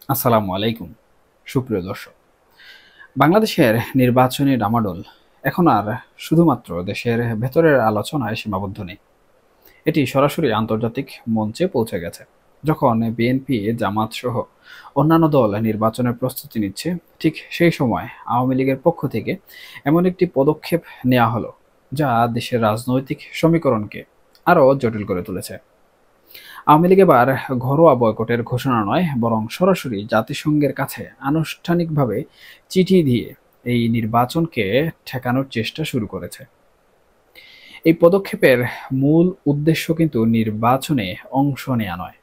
আসসালামু আলাইকুম সুপ্রিয় দর্শক। বাংলাদেশের নির্বাচনী ডামাডোল এখন আর শুধুমাত্র দেশের ভেতরের আলোচনায় সীমাবদ্ধ নেই, এটি সরাসরি আন্তর্জাতিক মঞ্চে পৌঁছে গেছে। যখন বিএনপি, জামাত সহ অন্যান্য দল নির্বাচনের প্রস্তুতি নিচ্ছে, ঠিক সেই সময় আওয়ামী লীগের পক্ষ থেকে এমন একটি পদক্ষেপ নেওয়া হলো যা দেশের রাজনৈতিক সমীকরণকে আরও জটিল করে তুলেছে। আওয়ামী লীগ এবার ঘরোয়া বয়কটের ঘোষণা নয়, বরং সরাসরি জাতিসংঘের কাছে আনুষ্ঠানিকভাবে চিঠি দিয়ে এই নির্বাচনকে ঠেকানোর চেষ্টা শুরু করেছে। এই পদক্ষেপের মূল উদ্দেশ্য কিন্তু নির্বাচনে অংশ নেওয়া নয়,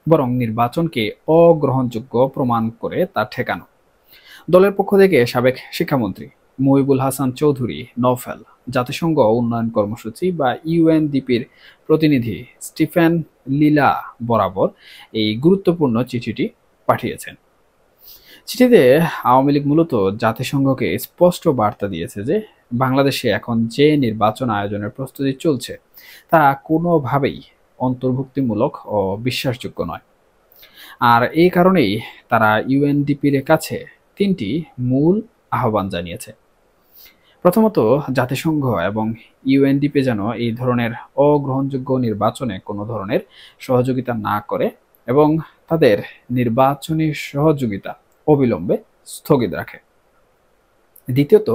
বরং নির্বাচনকে অগ্রহণযোগ্য প্রমাণ করে তা ঠেকানো। দলের পক্ষ থেকে সাবেক শিক্ষামন্ত্রী মহিবুল হাসান চৌধুরী নওফেল জাতিসংঘ উন্নয়ন কর্মসূচি বা ইউএনডিপির প্রতিনিধি স্টিফেন লিলা বরাবর এই গুরুত্বপূর্ণ চিঠিটি পাঠিয়েছেন। চিঠিতে আওয়ামী লীগ মূলত জাতিসংঘকে স্পষ্ট বার্তা দিয়েছে যে বাংলাদেশে এখন যে নির্বাচন আয়োজনের প্রস্তুতি চলছে তা কোনোভাবেই অন্তর্ভুক্তিমূলক ও বিশ্বাসযোগ্য নয়। আর এই কারণেই তারা ইউএনডিপির কাছে তিনটি মূল আহ্বান জানিয়েছে। প্রথমত, জাতিসংঘ এবং ইউএনডিপি যেন এই ধরনের অগ্রহণযোগ্য নির্বাচনে কোনো ধরনের সহযোগিতা না করে এবং তাদের নির্বাচনী সহযোগিতা অবিলম্বে স্থগিত রাখে। দ্বিতীয়ত,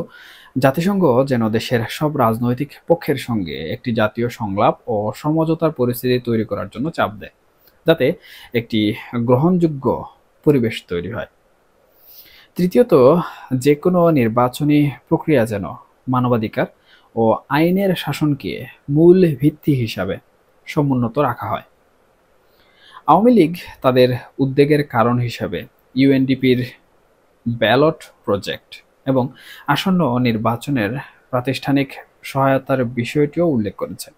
জাতিসংঘ যেন দেশের সব রাজনৈতিক পক্ষের সঙ্গে একটি জাতীয় সংলাপ ও সমঝোতার পরিস্থিতি তৈরি করার জন্য চাপ দেয়, যাতে একটি গ্রহণযোগ্য পরিবেশ তৈরি হয়। তৃতীয়ত, যে কোনো নির্বাচনী প্রক্রিয়া যেন মানবাধিকার ও আইনের শাসনকে মূল ভিত্তি হিসাবে সমুন্নত রাখা হয়। আওয়ামী লীগ তাদের উদ্বেগের কারণ হিসাবে ইউএনডিপির ব্যালট প্রজেক্ট এবং আসন্ন নির্বাচনের প্রাতিষ্ঠানিক সহায়তার বিষয়টিও উল্লেখ করেছে।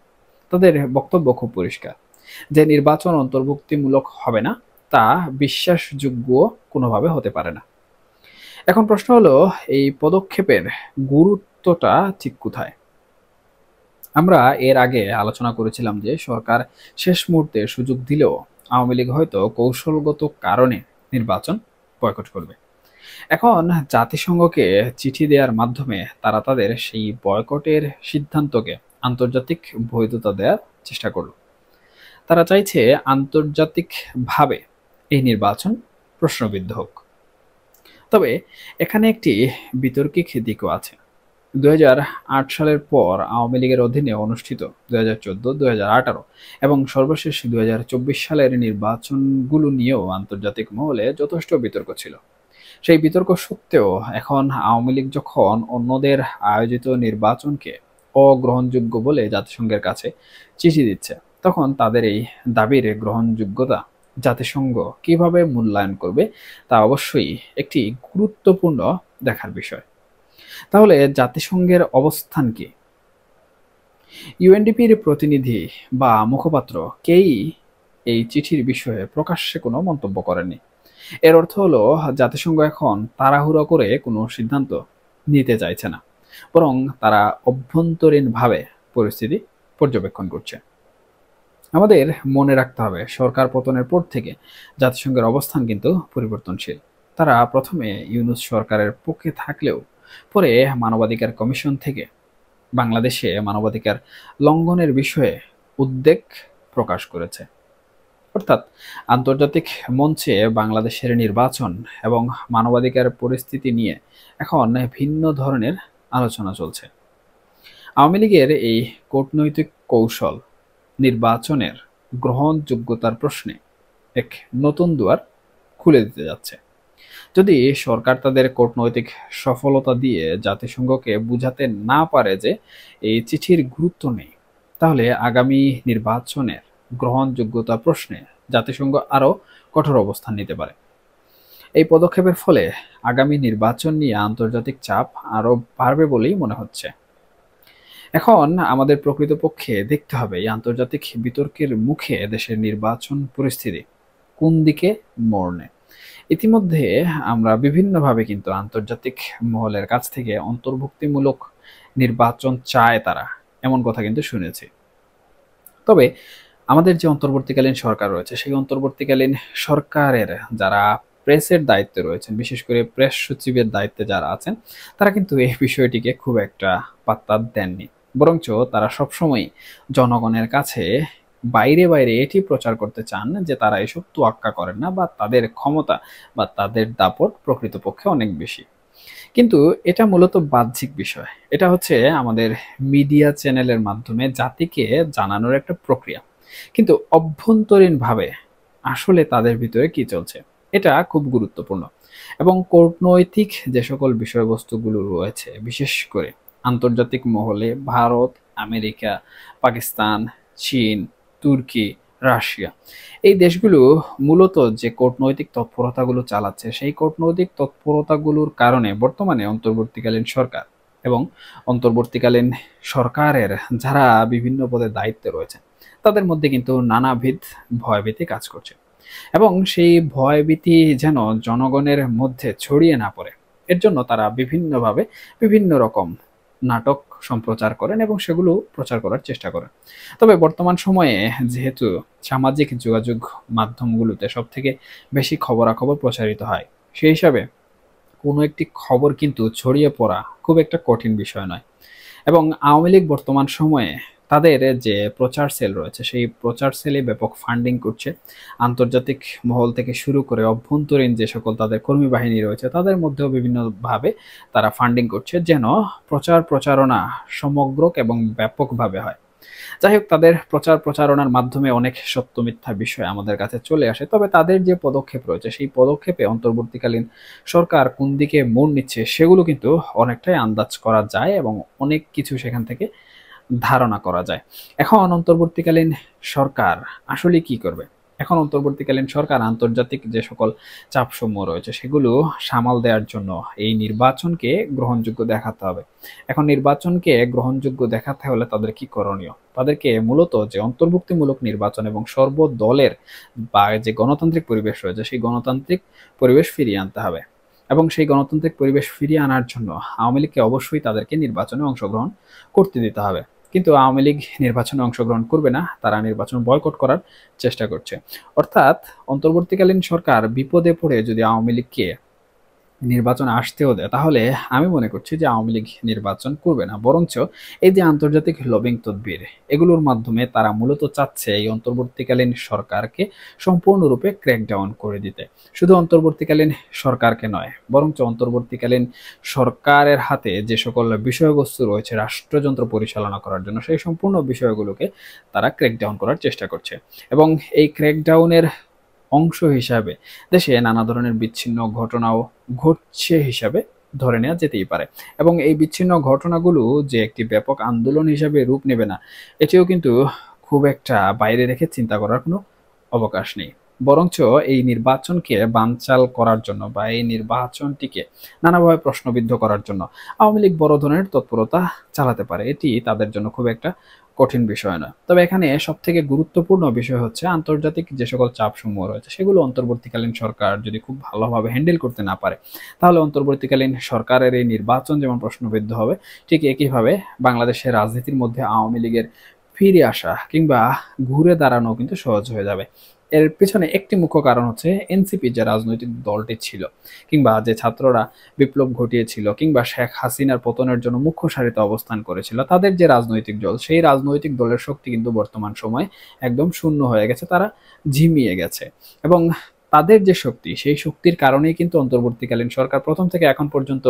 তাদের বক্তব্য খুব পরিষ্কার যে নির্বাচন অন্তর্ভুক্তিমূলক হবে না, তা বিশ্বাসযোগ্য কোনোভাবে হতে পারে না। এখন প্রশ্ন হলো, এই পদক্ষেপের গুরুত্বটা ঠিক কোথায়? আমরা এর আগে আলোচনা করেছিলাম যে সরকার শেষ মুহূর্তে সুযোগ দিলেও আওয়ামী লীগ হয়তো কৌশলগত কারণে নির্বাচন বয়কট করবে। এখন জাতিসংঘকে চিঠি দেওয়ার মাধ্যমে তারা তাদের সেই বয়কটের সিদ্ধান্তকে আন্তর্জাতিক বৈধতা দেওয়ার চেষ্টা করল। তারা চাইছে আন্তর্জাতিকভাবে এই নির্বাচন প্রশ্নবিদ্ধ হোক। তবে এখানে একটি বিতর্কিক দিকও আছে। ২০০৮ সালের পর আওয়ামী লীগের অধীনে অনুষ্ঠিত ২০১৪, ২০১৮ এবং সর্বশেষ ২০২৪ সালের নির্বাচনগুলো নিয়েও আন্তর্জাতিক মহলে যথেষ্ট বিতর্ক ছিল। সেই বিতর্ক সত্ত্বেও এখন আওয়ামী লীগ যখন অন্যদের আয়োজিত নির্বাচনকে অগ্রহণযোগ্য বলে জাতিসংঘের কাছে চিঠি দিচ্ছে, তখন তাদের এই দাবির গ্রহণযোগ্যতা জাতিসংঘ কিভাবে মূল্যায়ন করবে তা অবশ্যই একটি গুরুত্বপূর্ণ দেখার বিষয়। তাহলে জাতিসংঘের অবস্থান কি? ইউএনডিপির প্রতিনিধি বা মুখপাত্র কেই এই চিঠির বিষয়ে প্রকাশ্যে কোনো মন্তব্য করেননি। এর অর্থ হলো জাতিসংঘ এখন তাড়াহুড়ো করে কোনো সিদ্ধান্ত নিতে চাইছে না, বরং তারা অভ্যন্তরীণভাবে পরিস্থিতি পর্যবেক্ষণ করছে। আমাদের মনে রাখতে হবে, সরকার পতনের পর থেকে জাতিসংঘের অবস্থান কিন্তু পরিবর্তনশীল। তারা প্রথমে ইউনূস সরকারের পক্ষে থাকলেও পরে মানবাধিকার কমিশন থেকে বাংলাদেশে মানবাধিকার লঙ্ঘনের বিষয়ে উদ্বেগ প্রকাশ করেছে। অর্থাৎ আন্তর্জাতিক মঞ্চে বাংলাদেশের নির্বাচন এবং মানবাধিকার পরিস্থিতি নিয়ে এখন ভিন্ন ধরনের আলোচনা চলছে। আওয়ামী লীগের এই কূটনৈতিক কৌশল নির্বাচনের গ্রহণযোগ্যতার প্রশ্নে এক নতুন দুয়ার খুলে দিতে যাচ্ছে। যদি সরকার তাদের কূটনৈতিক সফলতা দিয়ে জাতিসংঘকে বুঝাতে না পারে যে এই চিঠির গুরুত্ব নেই, তাহলে আগামী নির্বাচনের গ্রহণযোগ্যতা প্রশ্নে জাতিসংঘ আরও কঠোর অবস্থান নিতে পারে। এই পদক্ষেপের ফলে আগামী নির্বাচন নিয়ে আন্তর্জাতিক চাপ আরও বাড়বে বলেই মনে হচ্ছে। এখন আমাদের প্রকৃতপক্ষে দেখতে হবে এই আন্তর্জাতিক বিতর্কের মুখে দেশের নির্বাচন পরিস্থিতি কোন দিকে মোড় নেয়। ইতিমধ্যে আমরা বিভিন্নভাবে কিন্তু আন্তর্জাতিক মহলের কাছ থেকে অন্তর্ভুক্তিমূলক নির্বাচন চায় তারা, এমন কথা কিন্তু শুনেছি। তবে আমাদের যে অন্তর্বর্তীকালীন সরকার রয়েছে, সেই অন্তর্বর্তীকালীন সরকারের যারা প্রেসের দায়িত্বে রয়েছেন, বিশেষ করে প্রেস সচিবের দায়িত্বে যারা আছেন, তারা কিন্তু এই বিষয়টিকে খুব একটা পাত্তা দেননি। বরঞ্চ তারা সবসময় জনগণের কাছে বাইরে বাইরে এটি প্রচার করতে চান যে তারা এসব তোয়াক্কা করেন না, বা তাদের ক্ষমতা বা তাদের দাপট প্রকৃতপক্ষে অনেক বেশি। কিন্তু এটা মূলত বাহ্যিক বিষয়। এটা হচ্ছে আমাদের মিডিয়া চ্যানেলের মাধ্যমে জাতিকে জানানোর একটা প্রক্রিয়া। কিন্তু অভ্যন্তরীণভাবে আসলে তাদের ভিতরে কি চলছে, এটা খুব গুরুত্বপূর্ণ। এবং কূটনৈতিক যে সকল বিষয়বস্তুগুলো রয়েছে, বিশেষ করে আন্তর্জাতিক মহলে ভারত, আমেরিকা, পাকিস্তান, চীন, তুর্কি, রাশিয়া, এই দেশগুলো মূলত যে কূটনৈতিক তৎপরতাগুলো চালাচ্ছে, সেই কূটনৈতিক তৎপরতাগুলোর কারণে বর্তমানে অন্তর্বর্তীকালীন সরকার এবং অন্তর্বর্তীকালীন সরকারের যারা বিভিন্ন পদে দায়িত্বে রয়েছেন, তাদের মধ্যে কিন্তু নানাবিধ ভয়ভীতি কাজ করছে। এবং সেই ভয়ভীতি যেন জনগণের মধ্যে ছড়িয়ে না পড়ে, এর জন্য তারা বিভিন্নভাবে বিভিন্ন রকম নাটক সম্প্রচার করেন এবং সেগুলো প্রচার করার চেষ্টা করেন। তবে বর্তমান সময়ে যেহেতু সামাজিক যোগাযোগ মাধ্যমগুলোতে সব থেকে বেশি খবরাখবর প্রচারিত হয়, সেই হিসাবে কোনো একটি খবর কিন্তু ছড়িয়ে পড়া খুব একটা কঠিন বিষয় নয়। এবং আওয়ামী লীগ বর্তমান সময়ে তাদের যে প্রচার সেল রয়েছে, সেই প্রচার সেলে ব্যাপক ফান্ডিং করছে। আন্তর্জাতিক মহল থেকে শুরু করে অভ্যন্তরীণ যে সকল তাদের কর্মী বাহিনী রয়েছে, তাদের মধ্যেও বিভিন্নভাবে তারা ফান্ডিং করছে যেন প্রচার প্রচারণা সমগ্র এবং ব্যাপকভাবে হয়। যাই হোক, তাদের প্রচার প্রচারণার মাধ্যমে অনেক সত্য মিথ্যা বিষয় আমাদের কাছে চলে আসে। তবে তাদের যে পদক্ষেপ রয়েছে, সেই পদক্ষেপে অন্তর্বর্তীকালীন সরকার কোন দিকে মোড় নিচ্ছে সেগুলো কিন্তু অনেকটাই আন্দাজ করা যায় এবং অনেক কিছু সেখান থেকে ধারণা করা যায়। এখন অন্তর্বর্তীকালীন সরকার আসলে কি করবে? এখন অন্তর্বর্তীকালীন সরকার আন্তর্জাতিক যে সকল চাপসমূহ রয়েছে সেগুলো সামাল দেওয়ার জন্য এই নির্বাচনকে গ্রহণযোগ্য দেখাতে হবে। এখন নির্বাচনকে গ্রহণযোগ্য দেখাতে হলে তাদের কি করণীয়? তাদেরকে মূলত যে অন্তর্ভুক্তিমূলক নির্বাচন এবং সর্বদলের বা যে গণতান্ত্রিক পরিবেশ রয়েছে, সেই গণতান্ত্রিক পরিবেশ ফিরিয়ে আনতে হবে। এবং সেই গণতান্ত্রিক পরিবেশ ফিরিয়ে আনার জন্য আওয়ামী লীগকে অবশ্যই তাদেরকে নির্বাচনে অংশগ্রহণ করতে দিতে হবে। কিন্তু আওয়ামী লীগ নির্বাচনে অংশগ্রহণ করবে না, তারা নির্বাচন বয়কট করার চেষ্টা করছে। অর্থাৎ অন্তর্বর্তীকালীন সরকার বিপদে পড়ে যদি আওয়ামী লীগকে নির্বাচনে আসতেও দেয়, তাহলে আমি মনে করছি যে আওয়ামী লীগ নির্বাচন করবে না। বরঞ্চ এই যে আন্তর্জাতিক লবিং তদবির, এগুলোর মাধ্যমে তারা মূলত চাচ্ছে এই অন্তর্বর্তীকালীন সরকারকে সম্পূর্ণরূপে ক্র্যাকডাউন করে দিতে। শুধু অন্তর্বর্তীকালীন সরকারকে নয়, বরঞ্চ অন্তর্বর্তীকালীন সরকারের হাতে যে সকল বিষয়বস্তু রয়েছে রাষ্ট্রযন্ত্র পরিচালনা করার জন্য, সেই সম্পূর্ণ বিষয়গুলোকে তারা ক্র্যাকডাউন করার চেষ্টা করছে। এবং এই ক্র্যাকডাউনের অংশ হিসাবে দেশে নানা ধরনের বিচ্ছিন্ন ঘটনাও ঘটছে হিসাবে ধরে নেওয়া যেতেই পারে। এবং এই বিচ্ছিন্ন ঘটনাগুলো যে একটি ব্যাপক আন্দোলন হিসাবে রূপ নেবে না, এটিও কিন্তু খুব একটা বাইরে রেখে চিন্তা করার কোনো অবকাশ নেই। বরঞ্চ এই নির্বাচনকে বানচাল করার জন্য বা এই নির্বাচনটিকে নানাভাবে প্রশ্নবিদ্ধ করার জন্য আওয়ামী লীগ বড় ধরনের তৎপরতা চালাতে পারে। এটি তাদের জন্য খুব একটা কঠিন বিষয় নয়। তবে এখানে সবথেকে গুরুত্বপূর্ণ বিষয় হচ্ছে আন্তর্জাতিক যে সকল চাপসমূহ রয়েছে, সেগুলো অন্তর্বর্তীকালীন সরকার যদি খুব ভালোভাবে হ্যান্ডেল করতে না পারে, তাহলে অন্তর্বর্তীকালীন সরকারের এই নির্বাচন যেমন প্রশ্নবিদ্ধ হবে, ঠিক একইভাবে বাংলাদেশের রাজনীতির মধ্যে আওয়ামী লীগের ফিরে আসা কিংবা ঘুরে দাঁড়ানো কিন্তু সহজ হয়ে যাবে। এর পেছনে একটি মুখ্য কারণ হচ্ছে এনসিপি যে রাজনৈতিক দলটি ছিল, কিংবা যে ছাত্ররা বিপ্লব ঘটিয়েছিল, কিংবা শেখ হাসিনার পতনের জন্য মুখ্য সারিতে অবস্থান করেছিল, তাদের যে রাজনৈতিক দল, সেই রাজনৈতিক দলের শক্তি কিন্তু বর্তমান সময়ে একদম শূন্য হয়ে গেছে, তারা ঝিমিয়ে গেছে। এবং তাদের যে শক্তি, সেই শক্তির কারণেই কিন্তু অন্তর্বর্তীকালীন সরকার প্রথম থেকে এখন পর্যন্ত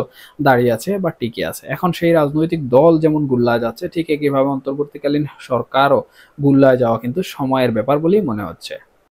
দাঁড়িয়ে আছে বা টিকে আছে। এখন সেই রাজনৈতিক দল যেমন গুল্লায় যাচ্ছে, ঠিক একইভাবে অন্তর্বর্তীকালীন সরকারও গুল্লায় যাওয়া কিন্তু সময়ের ব্যাপার বলেই মনে হচ্ছে।